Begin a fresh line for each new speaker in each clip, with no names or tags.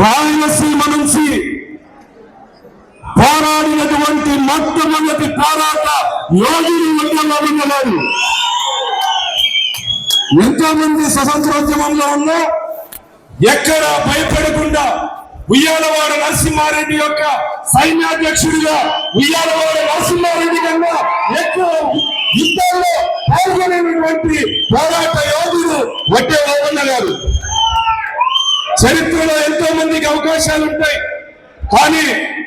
రాయలసీమ నుంచి పోరాడినటువంటి మొట్టమొదటి పోరాట యోగిని ఉద్యమాలు ఎంతో మంది స్వతంత్రోద్యమంలో ఉన్నా ఎక్కడ భయపడకుండా ఉయ్యాలవాడ నరసింహారెడ్డి యొక్క సైన్యాధ్యక్షుడిగా ఉయ్యాలవాడ నరసింహారెడ్డి కన్నా ఎక్కువ యుద్ధాల్లో పాల్గొనేటువంటి పోరాట యోధుడు వడ్డే ఓబన్న గారు. చరిత్రలో ఎంతో మందికి అవకాశాలు ఉంటాయి, కానీ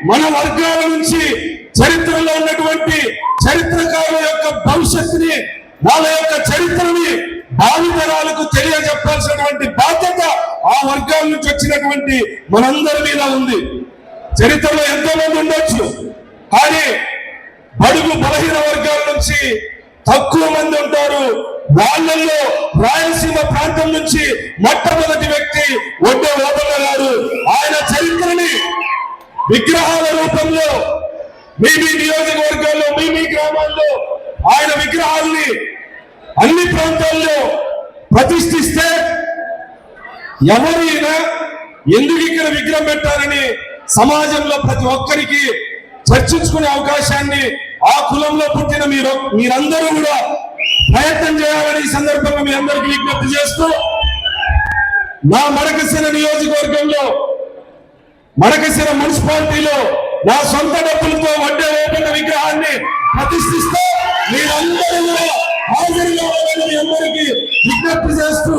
మన వర్గాల నుంచి చరిత్రలో ఉన్నటువంటి చరిత్రకారుల యొక్క భవిష్యత్తుని, వాళ్ళ యొక్క చరిత్రని భావితరాలకు తెలియజెప్పాల్సినటువంటి బాధ్యత ఆ వర్గాల నుంచి వచ్చినటువంటి మనందరి మీద ఉంది. చరిత్రలో ఎంతో మంది ఉండొచ్చు, కానీ బడుగు బలహీన వర్గాల నుంచి తక్కువ మంది ఉంటారు. వాళ్ళల్లో రాయలసీమ ప్రాంతం నుంచి మొట్టమొదటి వ్యక్తి వడ్డే ఓబన్న గారు. ఆయన చరిత్రని విగ్రహాల రూపంలో మీ నియోజకవర్గాల్లో, మీ గ్రామాల్లో ఆయన విగ్రహాల్ని అన్ని ప్రాంతాల్లో ప్రతిష్ఠిస్తే ఎవరైనా ఎందుకు ఇక్కడ విగ్రహం పెట్టాలని సమాజంలో ప్రతి ఒక్కరికి చర్చించుకునే అవకాశాన్ని ఆ కులంలో పుట్టిన మీరందరూ కూడా ప్రయత్నం చేయాలని ఈ సందర్భంగా మీ అందరికీ విజ్ఞప్తి చేస్తూ, నా మడకశిర నియోజకవర్గంలో మడకశిర మున్సిపాలిటీలో నా సొంత డబ్బులతో వడ్డే ఓబన్న విగ్రహాన్ని ప్రతిష్ఠిస్తూ మీరందరూ కూడా హాజరు కావాలని మీ అందరికీ విజ్ఞప్తి చేస్తూ,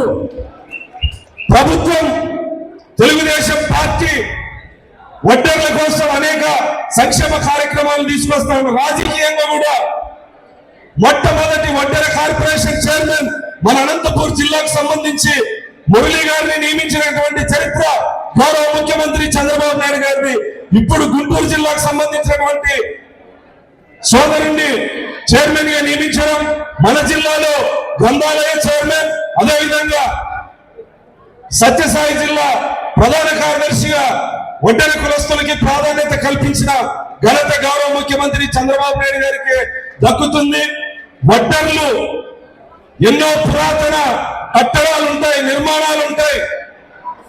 ప్రభుత్వం తెలుగుదేశం పార్టీ వడ్డర్ల కోసం అనేక సంక్షేమ కార్యక్రమాలు తీసుకొస్తా ఉన్నారు. రాజకీయంగా కూడా మొట్టమొదటి వడ్డెర కార్పొరేషన్ చైర్మన్ మన అనంతపూర్ జిల్లాకు సంబంధించి మురళీ గారిని నియమించినటువంటి చరిత్ర గౌరవ ముఖ్యమంత్రి చంద్రబాబు నాయుడు గారిని. ఇప్పుడు గుంటూరు జిల్లాకు సంబంధించినటువంటి సోదరుణ్ణి చైర్మన్ గా నియమించడం, మన జిల్లాలో గ్రంథాలయ చైర్మన్, అదేవిధంగా సత్యసాయి జిల్లా ప్రధాన కార్యదర్శిగా వడ్డెర కులస్తులకి ప్రాధాన్యత కల్పించిన ఘనత గౌరవ ముఖ్యమంత్రి చంద్రబాబు నాయుడు గారికి దక్కుతుంది. వడ్డర్లు ఎన్నో పురాతన కట్టడాలు ఉంటాయి, నిర్మాణాలు ఉంటాయి.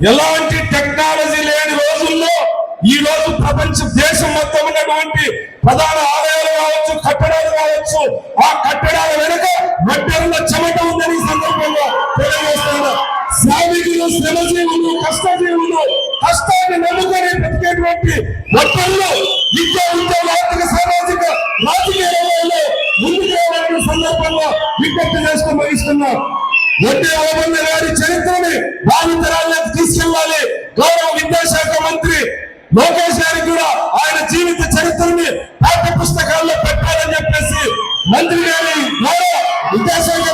ఎలాంటి టెక్నాలజీ లేని రోజుల్లో ఈ రోజు ప్రపంచ దేశం మొత్తం ఉన్నటువంటి ప్రధాన ఆలయాలు కావచ్చు, కట్టడాలు కావచ్చు, ఆ కట్టడాల వెనుక వడ్డెరుల చెమట ఉందని సందర్భంగా తెలియజేస్తున్నా. శ్రామికులు, శ్రమజీవులు, కష్టజీవులు, కష్టాన్ని నమ్ముకొని బ్రతికేటువంటి వడ్డెరులు విద్య, ఉద్యోగ, ఆర్థిక, సామాజిక, రాజకీయ రంగంలో ముందుకు సందర్భంగా విజ్ఞప్తి చేస్తూ ముగిస్తున్నా. వడ్డే ఓబన్న గారి చరిత్రని భావితరాలకు తీసుకెళ్లాలి. గౌరవ విద్యాశాఖ మంత్రి లోకేష్ గారికి కూడా ఆయన జీవిత చరిత్రని పాఠ్య పుస్తకాల్లో పెట్టాలని చెప్పేసి మంత్రి గారి గౌరవ విద్యాశాఖ